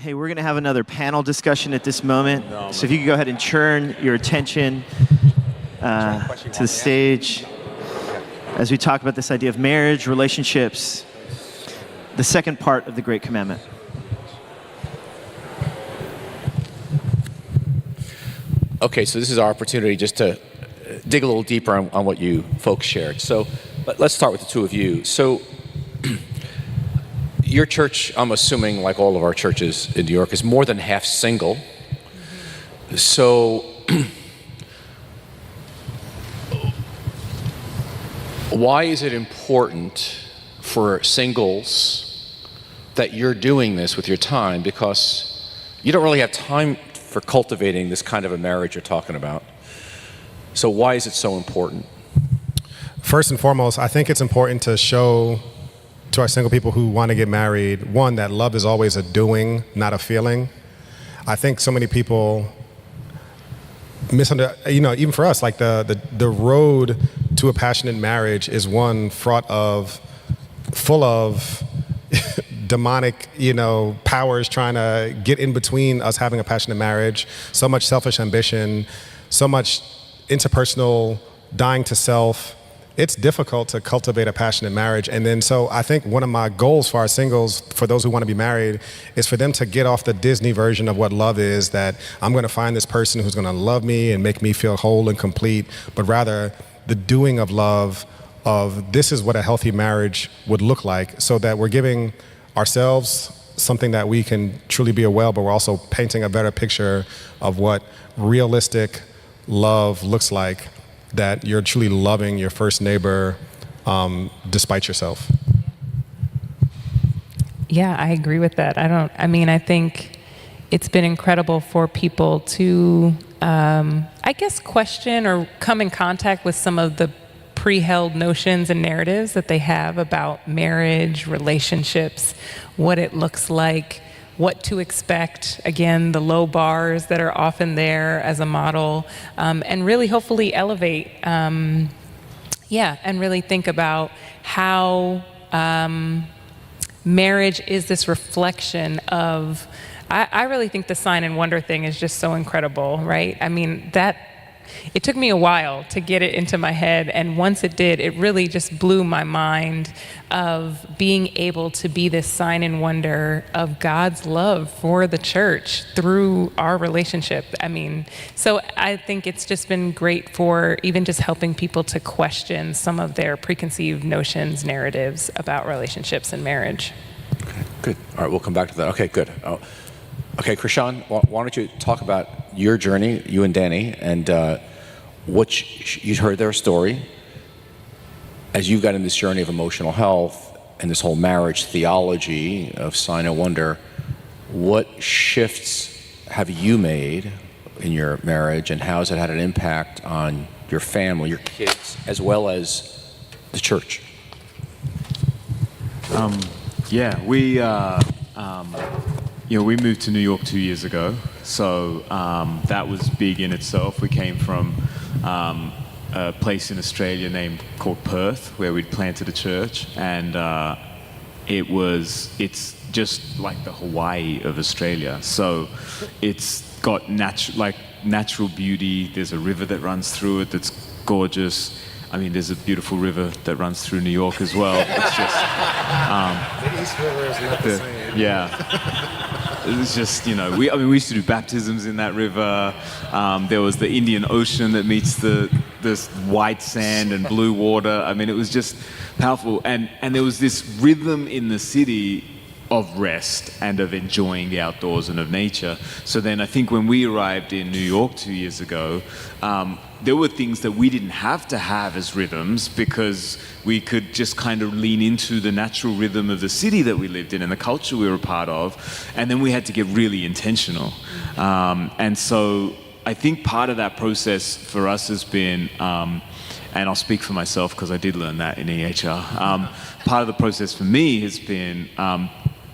Hey, we're going to have another panel discussion at this moment. So if you could go ahead and turn your attention to the stage as we talk about this idea of marriage, relationships, the second part of the Great Commandment. Okay, so this is our opportunity just to dig a little deeper on what you folks shared. So let's start with the two of you. So your church, I'm assuming, like all of our churches in New York, is more than half single. So why is it important for singles that you're doing this with your time? Because you don't really have time for cultivating this kind of a marriage you're talking about. So why is it so important? First and foremost, I think it's important to show to our single people who want to get married, one, that love is always a doing, not a feeling. I think so many people misunderstand, even for us, like the road to a passionate marriage is one full of demonic, powers trying to get in between us having a passionate marriage, so much selfish ambition, so much interpersonal dying to self. It's difficult to cultivate a passionate marriage. And then so I think one of my goals for our singles, for those who want to be married, is for them to get off the Disney version of what love is, that I'm going to find this person who's going to love me and make me feel whole and complete, but rather the doing of love, of this is what a healthy marriage would look like, so that we're giving ourselves something that we can truly be well, but we're also painting a better picture of what realistic love looks like, that you're truly loving your first neighbor despite yourself. Yeah, I agree with that. I think it's been incredible for people to, question or come in contact with some of the pre-held notions and narratives that they have about marriage, relationships, what it looks like, what to expect, again, the low bars that are often there as a model, and really hopefully elevate, and really think about how marriage is this reflection of, I really think the sign and wonder thing is just so incredible, right? It took me a while to get it into my head, and once it did, it really just blew my mind of being able to be this sign and wonder of God's love for the church through our relationship. So I think it's just been great for even just helping people to question some of their preconceived notions, narratives about relationships and marriage. Okay, good. All right, we'll come back to that. Okay, good. Okay, Krishan, why don't you talk about your journey, you and Danny, and you heard their story as you've got in this journey of emotional health and this whole marriage theology of sign and wonder. What shifts have you made in your marriage, and how has it had an impact on your family, your kids, as well as the church? We moved to New York 2 years ago, so that was big in itself. We came from a place in Australia called Perth, where we'd planted a church, and it's just like the Hawaii of Australia. So it's got natural beauty. There's a river that runs through it that's gorgeous. There's a beautiful river that runs through New York as well. It's just The East River is not the same. Yeah. It's just, we used to do baptisms in that river. There was the Indian Ocean that meets this white sand and blue water. It was just powerful. And there was this rhythm in the city of rest and of enjoying the outdoors and of nature. So then I think when we arrived in New York 2 years ago, there were things that we didn't have to have as rhythms, because we could just kind of lean into the natural rhythm of the city that we lived in and the culture we were a part of. And then we had to get really intentional. And so I think part of that process for us has been, and I'll speak for myself because I did learn that in EHR, part of the process for me has been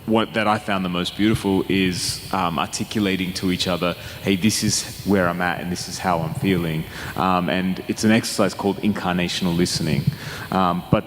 what that I found the most beautiful is articulating to each other, hey, this is where I'm at and this is how I'm feeling. And it's an exercise called incarnational listening. But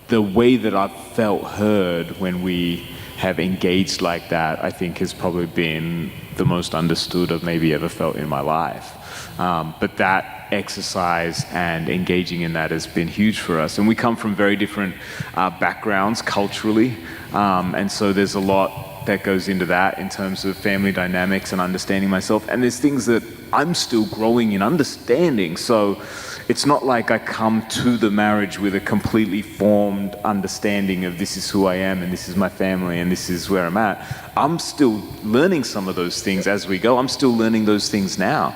the way that I felt heard when we have engaged like that, I think has probably been the most understood I've maybe ever felt in my life. But that exercise and engaging in that has been huge for us. And we come from very different backgrounds culturally. And so there's a lot that goes into that in terms of family dynamics and understanding myself. And there's things that I'm still growing in understanding. So it's not like I come to the marriage with a completely formed understanding of this is who I am and this is my family and this is where I'm at. I'm still learning some of those things as we go. I'm still learning those things now.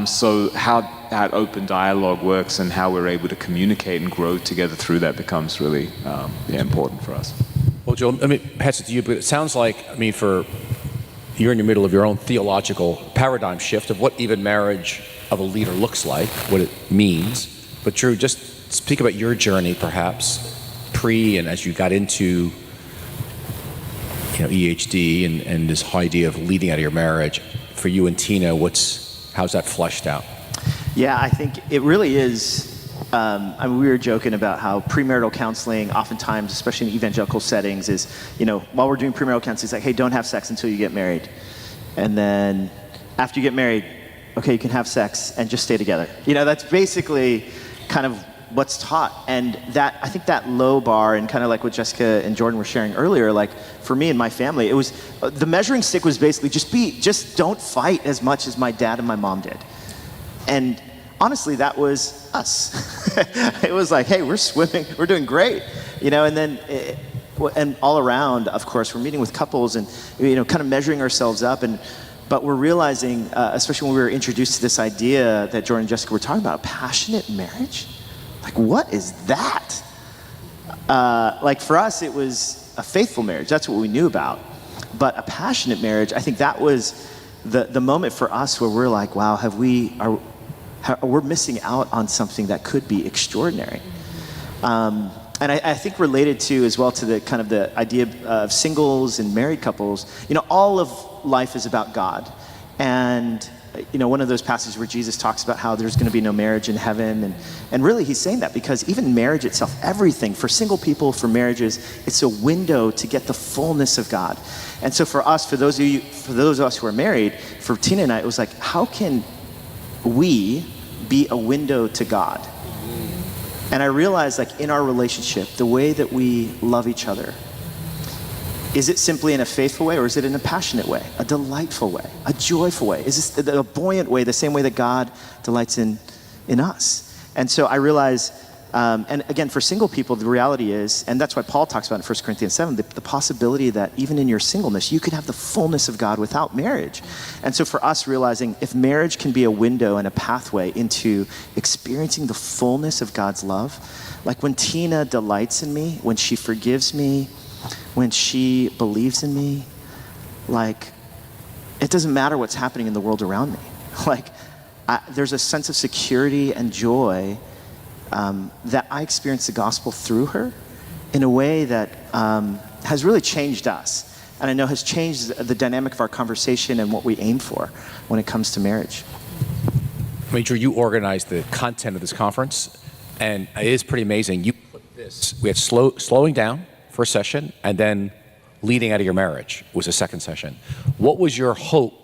So how that open dialogue works and how we're able to communicate and grow together through that becomes really important for us. Well, Joel, let me pass it to you, but it sounds like, you're in the middle of your own theological paradigm shift of what even marriage of a leader looks like, what it means. But Drew, just speak about your journey, perhaps, pre and as you got into EHD and this idea of leading out of your marriage. For you and Tina, how's that fleshed out? Yeah, I think it really is. We were joking about how premarital counseling, oftentimes, especially in evangelical settings, is, while we're doing premarital counseling, it's like, hey, don't have sex until you get married. And then after you get married, okay, you can have sex and just stay together. That's basically kind of what's taught. And that, I think that low bar, and kind of like what Jessica and Jordan were sharing earlier, like for me and my family, it was, the measuring stick was basically just don't fight as much as my dad and my mom did. And honestly, that was us. It was like, hey, we're swimming, we're doing great, and then, and all around, of course, we're meeting with couples and, kind of measuring ourselves up. But we're realizing, especially when we were introduced to this idea that Jordan and Jessica were talking about, passionate marriage? Like, what is that? Like for us, it was a faithful marriage. That's what we knew about. But a passionate marriage, I think that was the moment for us where we're like, wow, we're missing out on something that could be extraordinary. And I think related to as well to the kind of the idea of singles and married couples, all of life is about God. And, one of those passages where Jesus talks about how there's going to be no marriage in heaven. And really he's saying that because even marriage itself, everything, for single people, for marriages, it's a window to get the fullness of God. And so for us, for those of us who are married, for Tina and I, it was like, how can we be a window to God? And I realized, like, in our relationship, the way that we love each other, is it simply in a faithful way, or is it in a passionate way, a delightful way, a joyful way? Is this a buoyant way, the same way that God delights in us? And so I realized, and again, for single people, the reality is, and that's why Paul talks about in 1 Corinthians 7, the possibility that even in your singleness, you can have the fullness of God without marriage. And so for us, realizing if marriage can be a window and a pathway into experiencing the fullness of God's love, like when Tina delights in me, when she forgives me, when she believes in me, like, it doesn't matter what's happening in the world around me. Like, there's a sense of security and joy that I experienced the gospel through her in a way that has really changed us. And I know has changed the dynamic of our conversation and what we aim for when it comes to marriage. Drew, you organized the content of this conference, and it is pretty amazing. You put this, we had slowing down for a session, and then leading out of your marriage was a second session. What was your hope?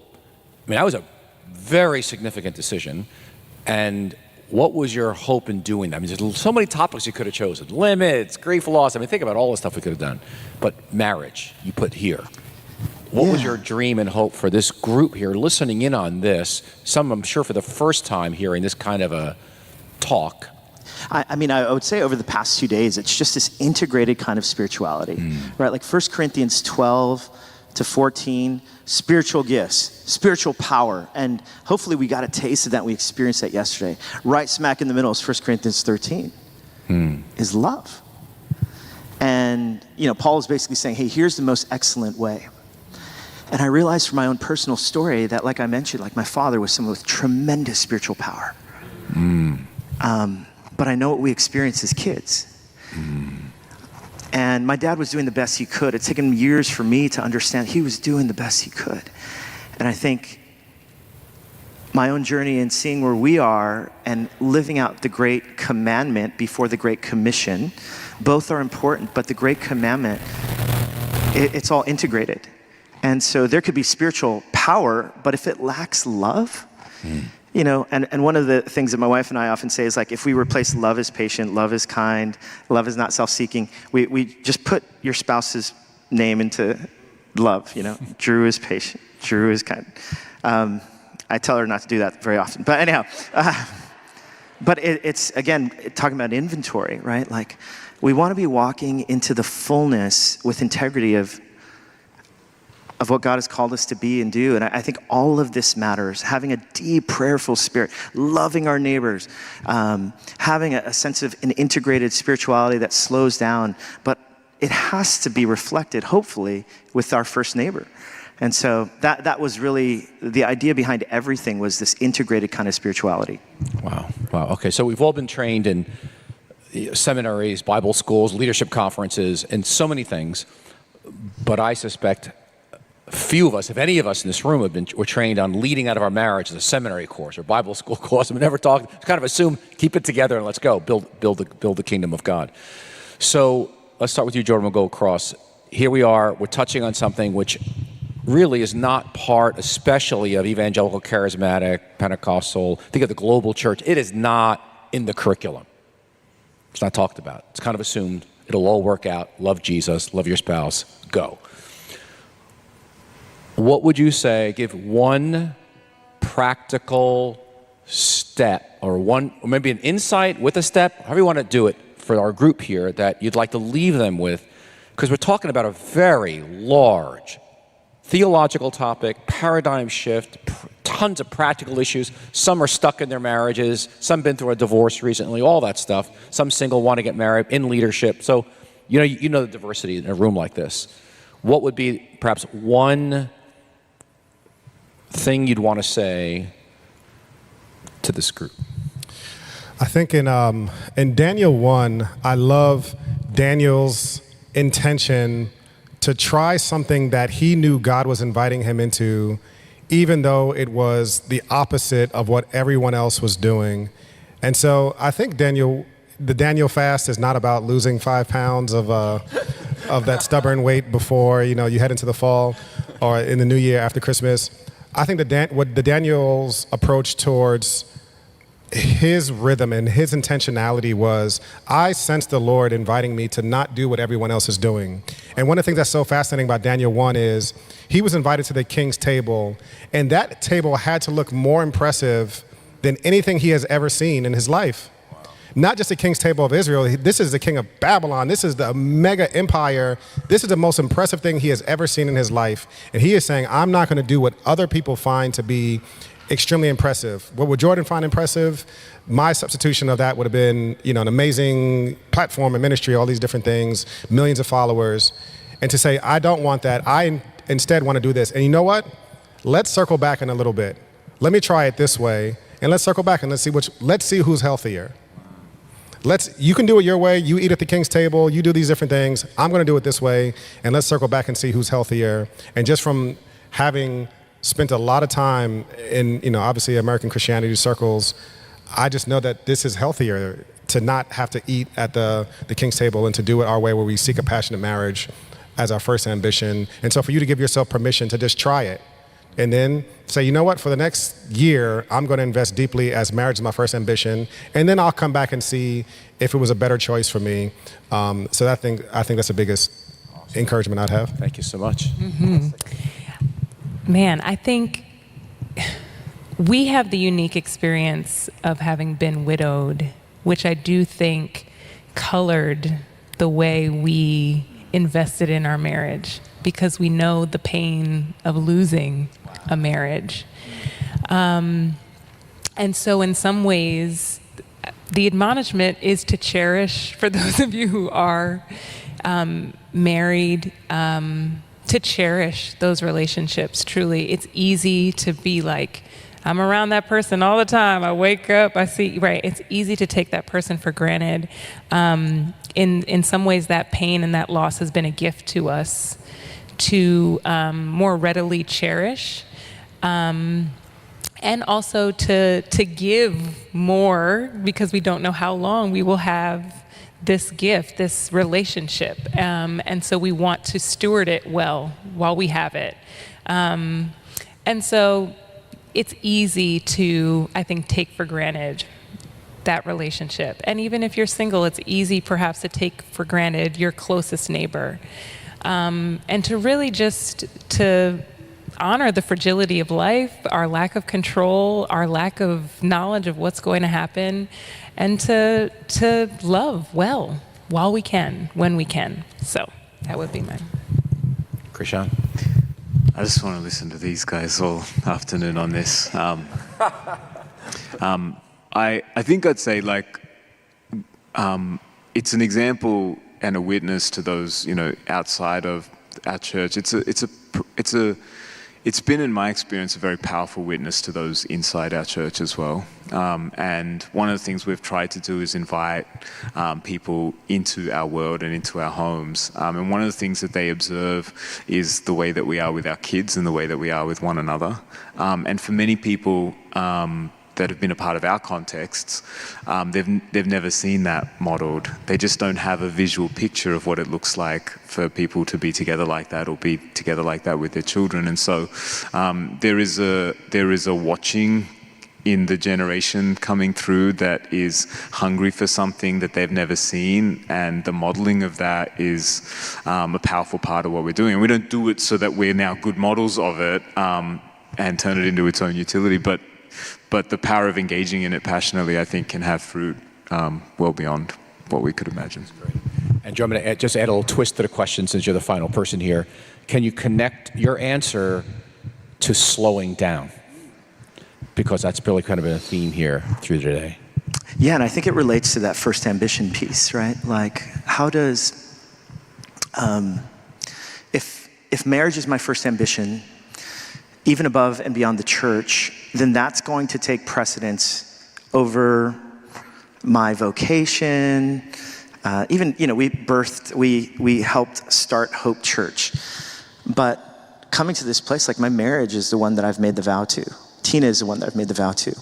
That was a very significant decision. And what was your hope in doing that? There's so many topics you could have chosen. Limits, grief, loss. Think about all the stuff we could have done. But marriage, you put here. What was your dream and hope for this group here, listening in on this? Some, I'm sure, for the first time hearing this kind of a talk. I would say over the past 2 days, it's just this integrated kind of spirituality, right? Like 1 Corinthians 12 to 14, spiritual gifts, spiritual power. And hopefully we got a taste of that. We experienced that yesterday. Right smack in the middle is 1 Corinthians 13, is love. And, Paul is basically saying, hey, here's the most excellent way. And I realized from my own personal story that, like I mentioned, like my father was someone with tremendous spiritual power. But I know what we experienced as kids. And my dad was doing the best he could. It's taken years for me to understand he was doing the best he could. And I think my own journey in seeing where we are and living out the Great Commandment before the Great Commission, both are important, but the Great Commandment it's all integrated. And so there could be spiritual power, but if it lacks love, you know, and one of the things that my wife and I often say is like, if we replace love is patient, love is kind, love is not self-seeking, we just put your spouse's name into love, you know. Drew is patient, Drew is kind. I tell her not to do that very often, but anyhow. But it's, again, talking about inventory, right? Like, we want to be walking into the fullness with integrity of what God has called us to be and do. And I think all of this matters. Having a deep, prayerful spirit, loving our neighbors, having a sense of an integrated spirituality that slows down, but it has to be reflected, hopefully, with our first neighbor. And so that was really the idea behind everything, was this integrated kind of spirituality. Wow. Okay, so we've all been trained in seminaries, Bible schools, leadership conferences, and so many things. But I suspect few of us, if any of us in this room, were trained on leading out of our marriage as a seminary course or Bible school course. We never talked. Kind of assume, keep it together and let's go build the kingdom of God. So let's start with you, Jordan. We'll go across. Here we are. We're touching on something which really is not part, especially of evangelical, charismatic, Pentecostal. Think of the global church. It is not in the curriculum. It's not talked about. It's kind of assumed. It'll all work out. Love Jesus, love your spouse, go. What would you say, give one practical step or maybe an insight with a step, however you want to do it for our group here, that you'd like to leave them with? Because we're talking about a very large theological topic, paradigm shift, tons of practical issues. Some are stuck in their marriages. Some been through a divorce recently, all that stuff. Some single want to get married, in leadership. So, you know the diversity in a room like this. What would be perhaps one thing you'd want to say to this group? I think in Daniel 1, I love Daniel's intention to try something that he knew God was inviting him into, even though it was the opposite of what everyone else was doing. And so I think the Daniel fast is not about losing 5 pounds of that stubborn weight before you head into the fall or in the new year after Christmas. I think the Daniel's approach towards his rhythm and his intentionality was, I sensed the Lord inviting me to not do what everyone else is doing. And one of the things that's so fascinating about Daniel 1 is he was invited to the king's table, and that table had to look more impressive than anything he has ever seen in his life. Wow. Not just the king's table of Israel, this is the king of Babylon, this is the mega empire, this is the most impressive thing he has ever seen in his life. And he is saying, I'm not going to do what other people find to be extremely impressive. What would Jordan find impressive? My substitution of that would have been, an amazing platform and ministry, all these different things, millions of followers. And to say, I don't want that. I instead want to do this. And you know what? Let's circle back in a little bit. Let me try it this way. And let's circle back and let's see who's healthier. You can do it your way. You eat at the king's table. You do these different things. I'm going to do it this way. And let's circle back and see who's healthier. And just from having spent a lot of time in, obviously American Christianity circles, I just know that this is healthier to not have to eat at the king's table and to do it our way, where we seek a passionate marriage as our first ambition. And so for you to give yourself permission to just try it and then say, you know what, for the next year, I'm going to invest deeply as marriage is my first ambition. And then I'll come back and see if it was a better choice for me. So I think that's the biggest encouragement I'd have. Thank you so much. Mm-hmm. Man, I think we have the unique experience of having been widowed, which I do think colored the way we invested in our marriage, because we know the pain of losing a marriage. And so in some ways, the admonishment is to cherish, for those of you who are married, to cherish those relationships, truly. It's easy to be like, I'm around that person all the time. I wake up, I see, right. It's easy to take that person for granted. In some ways, that pain and that loss has been a gift to us to more readily cherish. And also to give more, because we don't know how long we will have this gift, this relationship. And so we want to steward it well while we have it. And so it's easy to, I think, take for granted that relationship. And even if you're single, it's easy perhaps to take for granted your closest neighbor. And to really just to honor the fragility of life, our lack of control, our lack of knowledge of what's going to happen, and to love well while we can, when we can. So that would be mine. Krishan? I just want to listen to these guys all afternoon on this. I think I'd say it's an example and a witness to those outside of our church. It's been, in my experience, a very powerful witness to those inside our church as well. And one of the things we've tried to do is invite people into our world and into our homes. And one of the things that they observe is the way that we are with our kids and the way that we are with one another. And for many people that have been a part of our contexts, they've never seen that modeled. They just don't have a visual picture of what it looks like for people to be together like that or be together like that with their children. And so there is a watching in the generation coming through that is hungry for something that they've never seen, and the modeling of that is a powerful part of what we're doing. And we don't do it so that we're now good models of it and turn it into its own utility, but the power of engaging in it passionately, I think, can have fruit well beyond what we could imagine. And Joe, I'm going to just add a little twist to the question since you're the final person here. Can you connect your answer to slowing down? Because that's really kind of a theme here through today. Yeah, and I think it relates to that first ambition piece, right? Like, how does, if marriage is my first ambition, even above and beyond the church, then that's going to take precedence over my vocation. Even, we helped start Hope Church. But coming to this place, like, my marriage is the one that I've made the vow to. Tina is the one that I've made the vow to.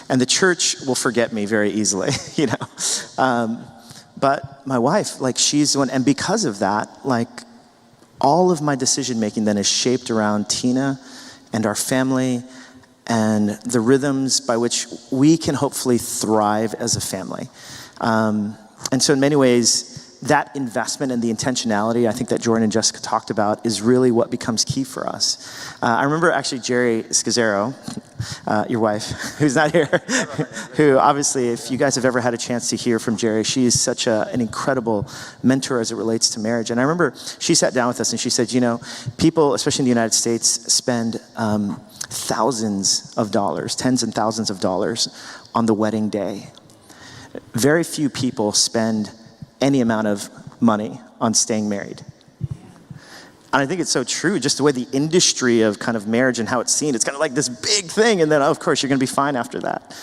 And the church will forget me very easily, But my wife, like, she's the one, and because of that, like, all of my decision making then is shaped around Tina and our family and the rhythms by which we can hopefully thrive as a family. And so in many ways, that investment and the intentionality, I think that Jordan and Jessica talked about, is really what becomes key for us. I remember actually Jerry Scazzaro, your wife, who's not here, who obviously, if you guys have ever had a chance to hear from Jerry, she is such an incredible mentor as it relates to marriage. And I remember she sat down with us and she said, people, especially in the United States, spend thousands of dollars, tens and thousands of dollars on the wedding day. Very few people spend any amount of money on staying married. And I think it's so true, just the way the industry of kind of marriage and how it's seen, it's kind of like this big thing, and then of course you're gonna be fine after that.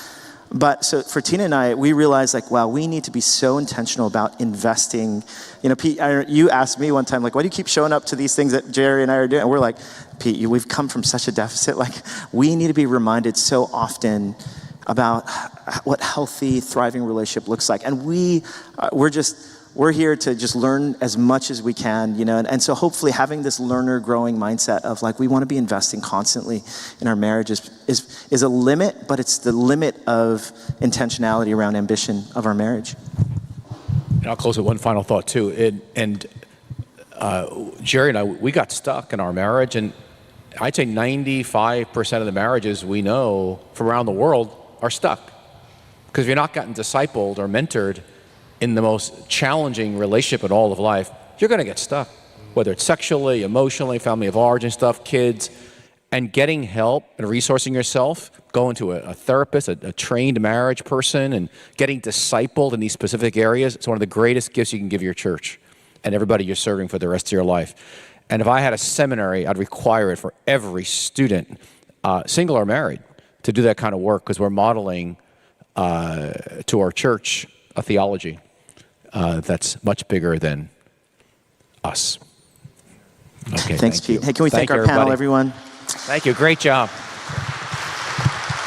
But so for Tina and I, we realized, like, wow, we need to be so intentional about investing. Pete, you asked me one time, like, why do you keep showing up to these things that Jerry and I are doing? And we're like, Pete, we've come from such a deficit. Like, we need to be reminded so often about what healthy, thriving relationship looks like. And we're here to just learn as much as we can, and so hopefully having this learner growing mindset of, like, we want to be investing constantly in our marriage is a limit, but it's the limit of intentionality around ambition of our marriage. And I'll close with one final thought too. Jerry and I, we got stuck in our marriage, and I'd say 95% of the marriages we know from around the world are stuck. Because if you're not gotten discipled or mentored in the most challenging relationship in all of life, you're going to get stuck, whether it's sexually, emotionally, family of origin stuff, kids. And getting help and resourcing yourself, going to a therapist, a trained marriage person, and getting discipled in these specific areas, it's one of the greatest gifts you can give your church and everybody you're serving for the rest of your life. And if I had a seminary, I'd require it for every student, single or married, to do that kind of work, because we're modeling to our church a theology that's much bigger than us. Okay, Thanks, Pete. Hey, can we thank our panel, everyone? Thank you. Great job.